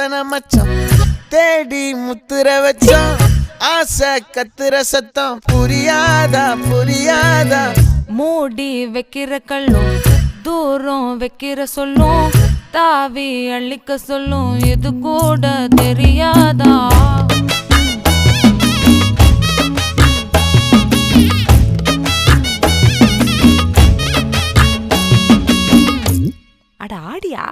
வாசன மச்சம் தேடி முத்துற வச்சோம் ஆசை கத்துற சத்தம் புரியாதா புரியாதா மூடி வைக்கிற கல்லும் தூரம் வைக்கிற சொல்லும் தாவி அள்ளிக்க சொல்லும் இது கூட தெரியாதா அட ஆடியா